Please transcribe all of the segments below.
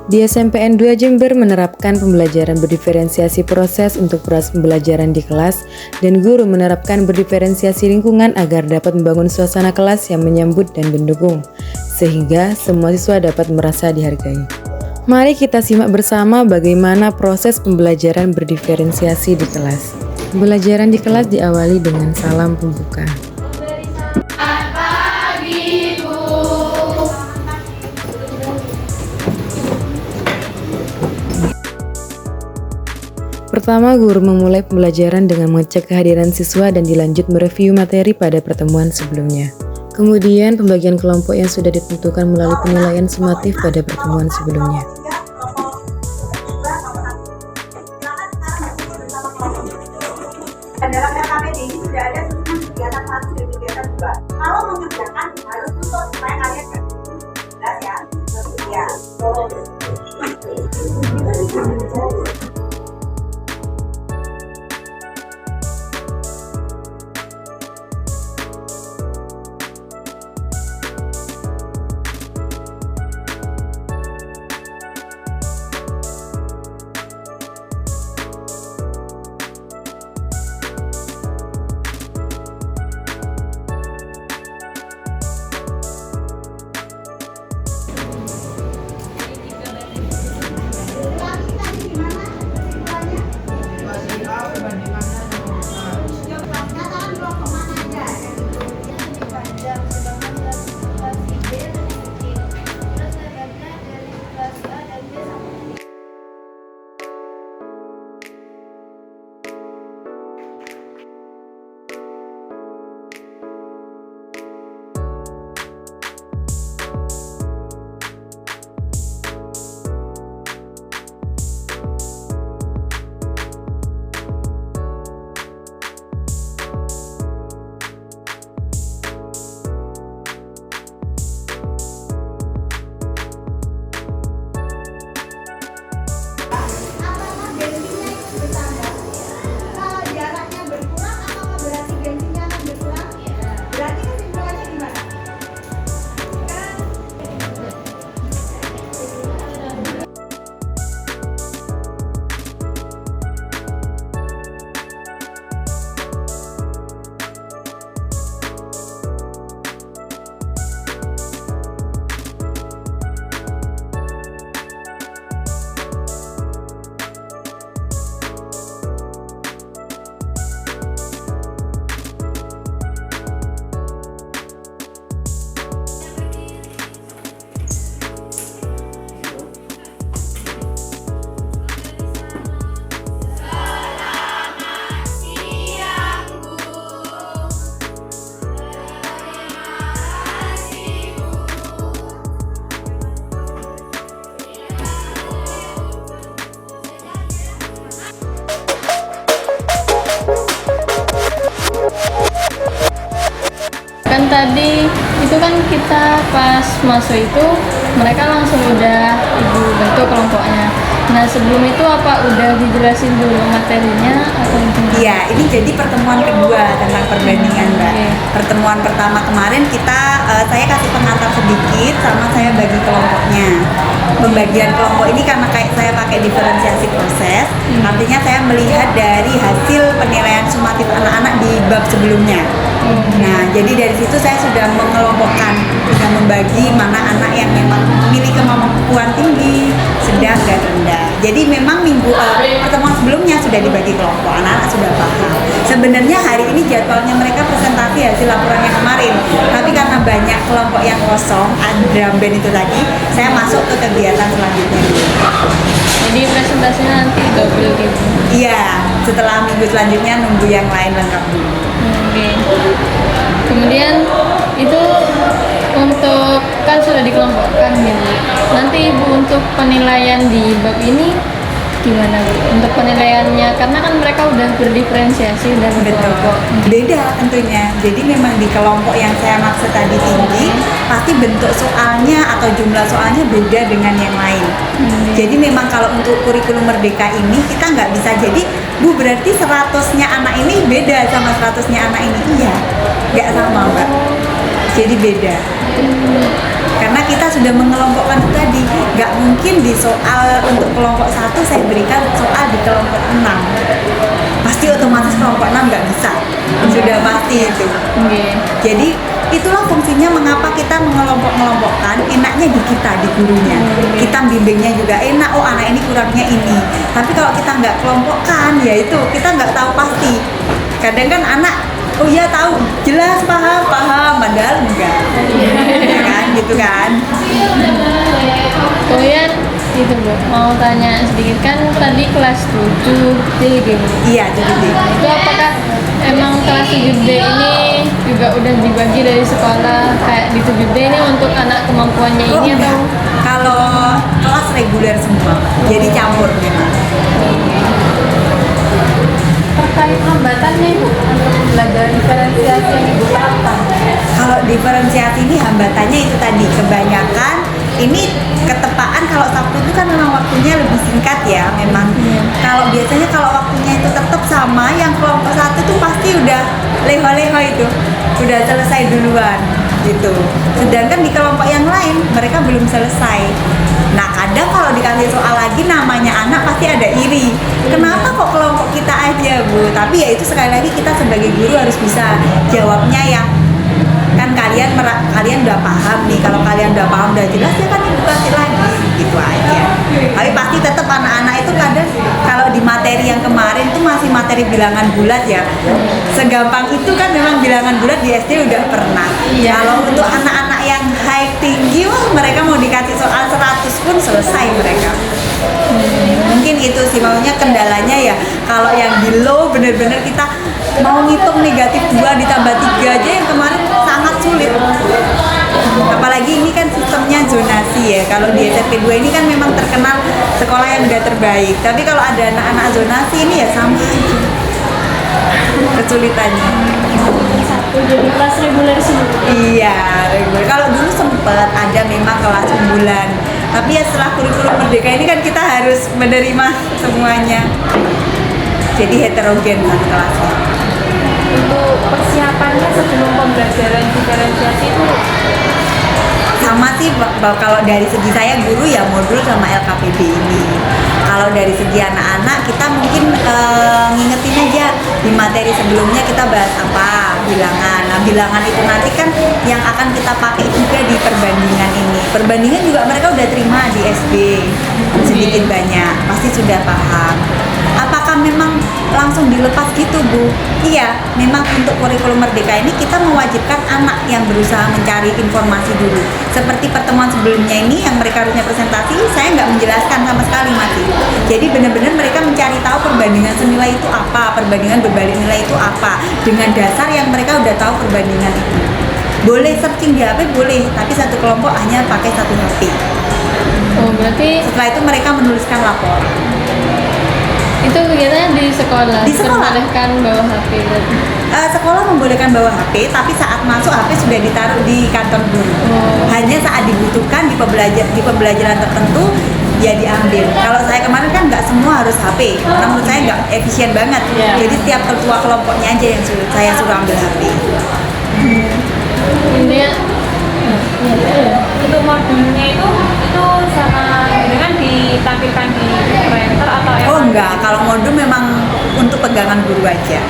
Di SMPN 2 Jember menerapkan pembelajaran berdiferensiasi proses untuk proses pembelajaran di kelas, dan guru menerapkan berdiferensiasi lingkungan agar dapat membangun suasana kelas yang menyambut dan mendukung, sehingga semua siswa dapat merasa dihargai. Mari kita simak bersama bagaimana proses pembelajaran berdiferensiasi di kelas. Pembelajaran di kelas diawali dengan salam pembuka. Pertama, guru memulai pembelajaran dengan mengecek kehadiran siswa dan dilanjut mereview materi pada pertemuan sebelumnya. Kemudian, pembagian kelompok yang sudah ditentukan melalui penilaian sumatif pada pertemuan sebelumnya. Dalam RKPD ini sudah ada kegiatan 1 dan kegiatan 2. Kalau mengerjakan harus tutup supaya kalian jelas ya. Ya. Kan tadi itu kan kita pas masuk itu mereka langsung udah ibu bentuk kelompoknya. Nah sebelum itu apa udah dijelasin dulu materinya atau gimana? Iya, ini jadi pertemuan kedua tentang perbandingan, Mbak. Okay. Pertemuan pertama kemarin saya kasih pengantar sedikit sama saya bagi kelompoknya. Pembagian kelompok ini karena kayak saya pakai diferensiasi proses, artinya saya melihat dari hasil penilaian sumatif anak-anak di bab sebelumnya. Nah, jadi dari situ saya sudah mengelompokkan, sudah membagi mana anak yang memang memiliki kemampuan tinggi, sedang, dan rendah. Jadi memang pertemuan sebelumnya sudah dibagi kelompok, anak-anak sudah paham. Sebenarnya hari ini jadwalnya mereka presentasi hasil laporannya kemarin, tapi karena banyak kelompok yang kosong, drum band itu tadi, saya masuk ke kegiatan selanjutnya dulu. Jadi presentasinya nanti double gitu? Iya, setelah minggu selanjutnya nunggu yang lain lengkap dulu. Oke. Kemudian itu untuk kan sudah dikelompokkan gitu. Nanti ibu untuk penilaian di bab ini gimana Bu? Untuk penilaiannya karena kan mereka udah berdiferensiasi udah berkelompok. Beda tentunya. Jadi memang di kelompok yang saya maksud tadi tinggi, pasti bentuk soalnya atau jumlah soalnya beda dengan yang lain. Jadi memang kalau untuk kurikulum merdeka ini kita nggak bisa jadi Bu berarti 100-nya anak ini beda sama 100-nya anak ini. Iya, nggak sama Mbak. Jadi beda. karena kita sudah mengelompokkan itu tadi. Nggak mungkin di soal untuk kelompok 1 saya berikan soal di kelompok 6, pasti otomatis kelompok 6 nggak bisa, sudah pasti itu. Jadi itulah fungsinya mengapa kita mengelompok-ngelompokkan, enaknya di kita, di gurunya. Kita bimbingnya juga enak, oh anak ini kurangnya ini. Tapi kalau kita nggak kelompokkan, ya itu kita nggak tahu pasti. Kadang kan anak, oh iya tahu, jelas paham, padahal enggak. Ya kan, gitu kan. Kemudian itu Bu, mau tanya sedikit, kan tadi kelas 7 D gitu. Iya, jadi Itu apakah emang kelas 7D ini juga udah dibagi dari sekolah kayak di 7D ini untuk anak kemampuannya ini enggak. atau? Kalau kelas reguler semua, jadi campur memang. Terkait hambatannya Ibu untuk belajar diferensiasi yang Ibu terapkan. Kalau diferensiasi ini hambatannya itu tadi, kebanyakan ini ketepaan. Kalau Sabtu itu kan memang waktunya lebih singkat ya memang. Kalau biasanya kalau waktunya itu tetap sama, yang kelompok 1 itu pasti udah leho-leho itu, udah selesai duluan gitu. Sedangkan di kelompok yang lain mereka belum selesai. Nah kadang kalau dikasih soal lagi, namanya anak pasti ada iri. Kenapa kok kelompok kita aja Bu? Tapi ya itu sekali lagi kita sebagai guru harus bisa jawabnya yang kan kalian udah paham nih. Kalau kalian udah paham, udah jelas ya kan ibu kasih lagi, gitu aja. Tapi pasti tetap anak-anak itu kadang kalau di materi yang kemarin tuh masih materi bilangan bulat ya, segampang itu kan memang bilangan bulat di SD udah pernah. Kalau untuk anak-anak yang high tinggi, wah mereka mau dikasih soal 100 pun selesai mereka. Mungkin itu sih maunya kendalanya ya. Kalau yang di low bener-bener kita mau ngitung negatif 2 ditambah 3 aja yang kemarin sangat sulit. Apalagi ini kan sistemnya zonasi ya. Kalau di SMP 2 ini kan memang terkenal sekolah yang udah terbaik. Tapi kalau ada anak-anak zonasi ini ya sama aja kesulitannya. Jadi kelas reguler sih. Iya, reguler. Kalau dulu sempet ada memang kelas unggulan. Tapi ya setelah kurikulum merdeka ini kan kita harus menerima semuanya. Jadi heterogen kan kelasnya. Untuk persiapannya sebelum pembelajaran diferensiasi itu Sama sih kalau dari segi saya guru ya modul sama LKPD ini. Kalau dari segi anak-anak kita mungkin ngingetin aja di materi sebelumnya kita bahas apa, bilangan. Nah bilangan itu nanti kan yang akan kita pakai juga di perbandingan ini. Perbandingan juga mereka udah terima di SD sedikit banyak, pasti sudah paham. Apakah memang langsung dilepas gitu Bu? Iya, memang untuk kurikulum merdeka ini kita mewajibkan anak yang berusaha mencari informasi dulu. Seperti pertemuan sebelumnya ini yang mereka harusnya presentasi, saya nggak menjelaskan sama sekali masih. Jadi benar-benar mereka mencari tahu perbandingan senilai itu apa, perbandingan berbalik nilai itu apa, dengan dasar yang mereka udah tahu perbandingan itu. Boleh searching di HP boleh, tapi satu kelompok hanya pakai satu HP. Oh berarti Setelah itu mereka menuliskan lapor. itu kegiatannya di sekolah? Di sekolah. Diperbolehkan bawa HP berarti? Sekolah membolehkan bawa HP, tapi saat masuk HP sudah ditaruh di kantong guru. Hanya saat dibutuhkan di pembelajaran tertentu ya diambil. Kalau saya kemarin kan nggak semua harus HP, karena menurut saya nggak efisien banget. Jadi setiap ketua kelompoknya aja yang saya suruh ambil HP. Intinya untuk modulnya itu sama dengan ditampilkan di printer atau Oh enggak, kalau modul memang untuk pegangan guru aja.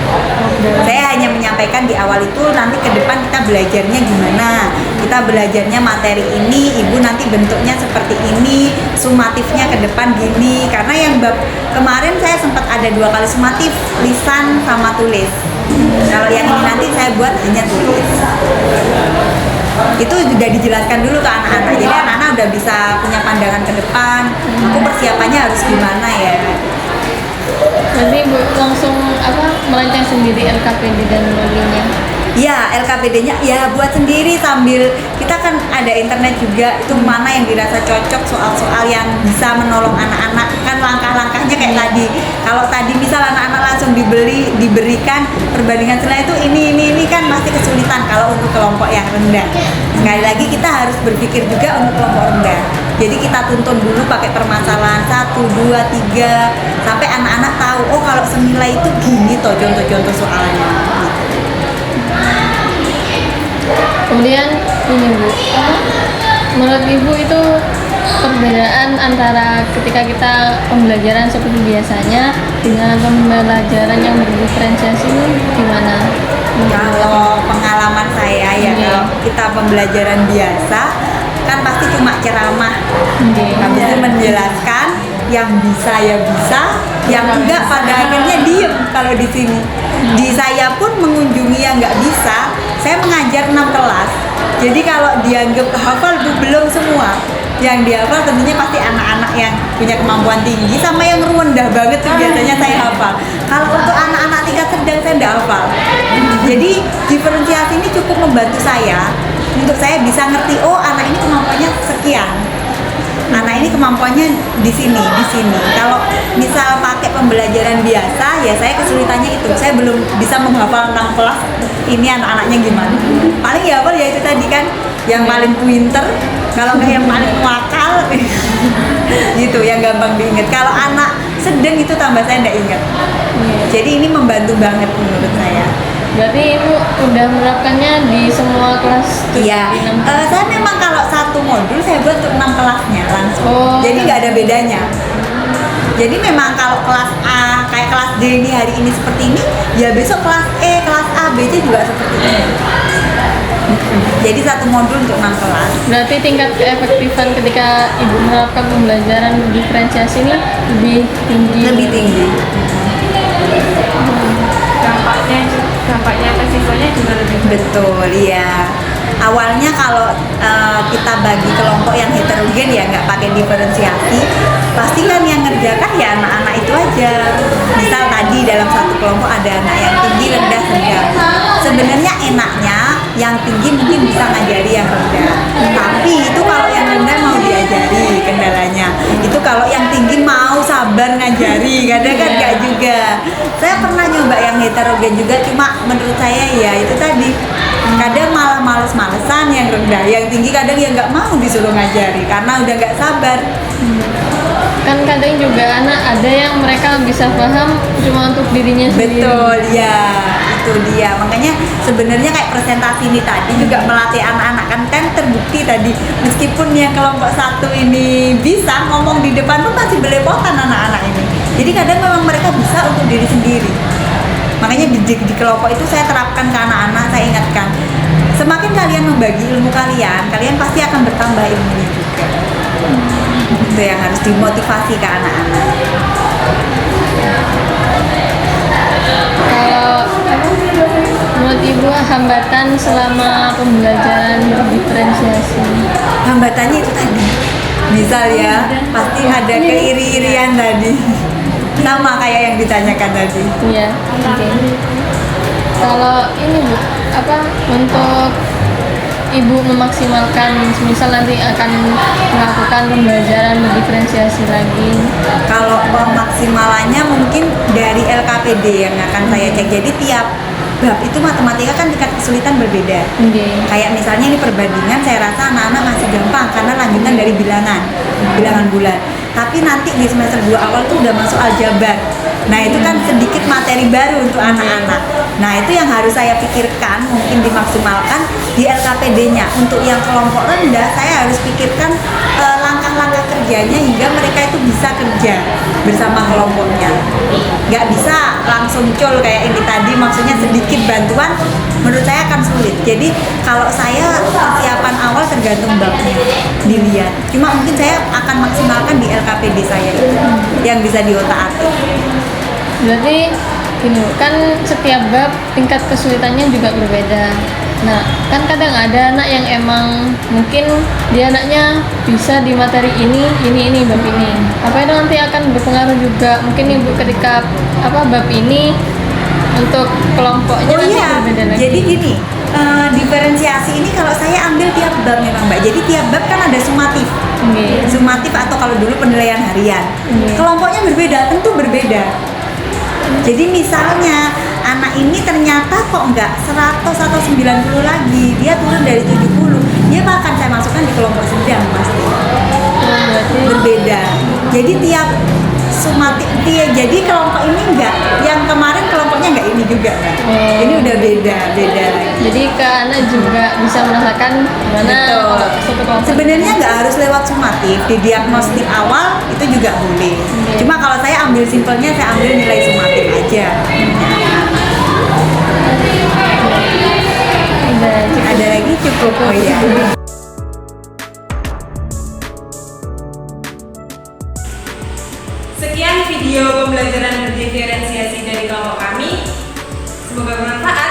Saya hanya menyampaikan di awal itu nanti ke depan kita belajarnya gimana. Kita belajarnya materi ini, ibu nanti bentuknya seperti ini, sumatifnya ke depan gini. Karena yang bab kemarin saya sempat ada 2 kali sumatif, lisan sama tulis. Kalau yang ini nanti saya buat hanya tulis. Itu sudah dijelaskan dulu ke anak-anak, jadi anak-anak udah bisa punya pandangan ke depan. Aku persiapannya harus gimana ya? berarti Bu langsung merancang sendiri LKPD dan modulnya? Ya, LKPD-nya ya buat sendiri sambil kita kan ada internet juga, itu mana yang dirasa cocok, soal-soal yang bisa menolong anak-anak, kan langkah-langkahnya kayak tadi. Kalau tadi misal anak-anak langsung diberikan perbandingan nilai itu ini kan pasti kesulitan kalau untuk kelompok yang rendah. Sekali lagi kita harus berpikir juga untuk kelompok rendah. Jadi kita tuntun dulu pakai permasalahan 1, 2, 3 sampai anak-anak tahu oh kalau senilai itu gini toh contoh-contoh soalnya. Kemudian ini Bu, menurut Ibu itu perbedaan antara ketika kita pembelajaran seperti biasanya dengan pembelajaran yang berdiferensiasi ini gimana? Kalau pengalaman saya ya, kalau kita pembelajaran biasa kan pasti cuma ceramah, habis itu menjelaskan, yang bisa ya bisa, yang enggak pada akhirnya diem. Kalau di sini di saya pun mengunjungi yang nggak bisa, saya mengajar 6 kelas, jadi kalau dianggap hafal belum semua. Yang dihafal tentunya pasti anak-anak yang punya kemampuan tinggi sama yang rendah banget tuh biasanya saya hafal. Kalau untuk anak-anak tingkat sedang saya tidak hafal. Jadi diferensiasi ini cukup membantu saya untuk saya bisa ngerti, oh anak ini kemampuannya sekian, anak ini kemampuannya di sini. Kalau misal pakai pembelajaran biasa ya saya kesulitannya itu, saya belum bisa menghafal 6 kelas ini anak-anaknya gimana. Paling ya hafal ya itu tadi kan, yang paling pinter, kalau nggak yang paling wakal gitu, yang gampang diingat. Kalau anak sedang itu tambah saya nggak ingat. Jadi ini membantu banget menurut saya. Berarti Ibu udah menerapkannya di semua kelas tuh? Iya, Di 6 saya memang kalau satu modul saya buat untuk 6 kelasnya langsung. Oh. Jadi nggak ada bedanya. Jadi memang kalau kelas A kayak kelas D ini hari ini seperti ini, ya besok kelas E, kelas A, B, C juga seperti ini. Jadi satu modul untuk 6 kelas. Berarti tingkat keefektifan ketika Ibu menerapkan pembelajaran diferensiasi ini lebih tinggi. Lebih tinggi. Dampaknya ke siswanya juga lebih Betul, ya. Awalnya kalau kita bagi kelompok yang heterogen ya nggak pakai diferensiasi, pasti kan yang ngerjakan ya anak-anak itu aja. Misal tadi dalam satu kelompok ada anak yang tinggi, rendah, sedang. Sebenarnya enaknya yang tinggi mungkin bisa ngajari yang rendah, tapi itu kalau yang rendah mau diajari, kendalanya itu kalau yang tinggi mau sabar ngajari, kadang kan nggak juga. Saya pernah nyoba yang heterogen juga, cuma menurut saya ya itu tadi, kadang malah males-malesan yang rendah, yang tinggi kadang ya nggak mau disuruh ngajari karena udah nggak sabar. Kan kadang juga anak ada yang mereka bisa paham cuma untuk dirinya sendiri. Betul ya, itu dia. Makanya sebenarnya kayak presentasi ini tadi juga melatih anak-anak, kan terbukti tadi meskipun yang kelompok satu ini bisa ngomong di depan pun masih belepotan anak-anak ini. Jadi kadang memang mereka bisa untuk diri sendiri. Makanya di kelompok itu saya terapkan ke anak-anak, saya ingatkan, semakin kalian membagi ilmu kalian, kalian pasti akan bertambah ilmunya juga. Itu yang harus dimotivasi ke anak-anak. Kalau menurut Ibu hambatan selama pembelajaran diferensiasi? Hambatannya itu tadi, misal ya, pasti ada keiri-irian tadi. Sama kayak yang ditanyakan tadi. Iya. Oke. Kalau ini Bu, untuk Ibu memaksimalkan, misal nanti akan melakukan pembelajaran berdiferensiasi lagi. Kalau pemaksimalannya mungkin dari LKPD yang akan saya cek. Jadi tiap bab itu matematika kan tingkat kesulitan berbeda. Kayak misalnya ini perbandingan, saya rasa anak-anak masih gampang karena lanjutan dari bilangan bulan. Tapi nanti di semester 2 awal tuh udah masuk aljabar. Nah itu kan sedikit materi baru untuk anak-anak. Nah itu yang harus saya pikirkan, mungkin dimaksimalkan di LKPD-nya. Untuk yang kelompok rendah, saya harus pikirkan langkah-langkah kerjanya hingga mereka itu bisa kerja bersama kelompoknya. Nggak bisa langsung col kayak ini tadi, maksudnya sedikit bantuan menurut saya akan sulit. Jadi kalau saya persiapan awal tergantung babnya dilihat. Cuma mungkin saya akan maksimalkan di LKPD saya itu yang bisa diotak-atik. Berarti gini, kan setiap bab tingkat kesulitannya juga berbeda. Nah, kan kadang ada anak yang emang mungkin dia anaknya bisa di materi ini bab ini. Apa itu nanti akan berpengaruh juga mungkin Ibu ketika bab ini untuk kelompoknya nanti berbeda lagi. Jadi gini, diferensiasi ini kalau saya ambil tiap bab memang Mbak. Jadi tiap bab kan ada sumatif. Sumatif atau kalau dulu penilaian harian. Kelompoknya berbeda, tentu berbeda. Jadi misalnya anak ini ternyata kok enggak 100 atau 90 lagi, dia turun dari 70, dia akan saya masukkan di kelompok sedang pasti. Berbeda. Jadi tiap sumatif dia. Jadi kelompok ini enggak, yang kemarin kelompoknya enggak ini juga kan. Ini udah beda lagi. Jadi Kak Ana juga bisa merasakan gimana Betul. kalau suatu kelompok. Sebenarnya nggak harus lewat sumatif, di diagnostik awal itu juga boleh. Cuma kalau saya ambil simpelnya, saya ambil nilai sumatif aja. Ada lagi cukup. Oh iya. Sekian video pembelajaran berdiferensiasi dari kelompok kami. Semoga bermanfaat.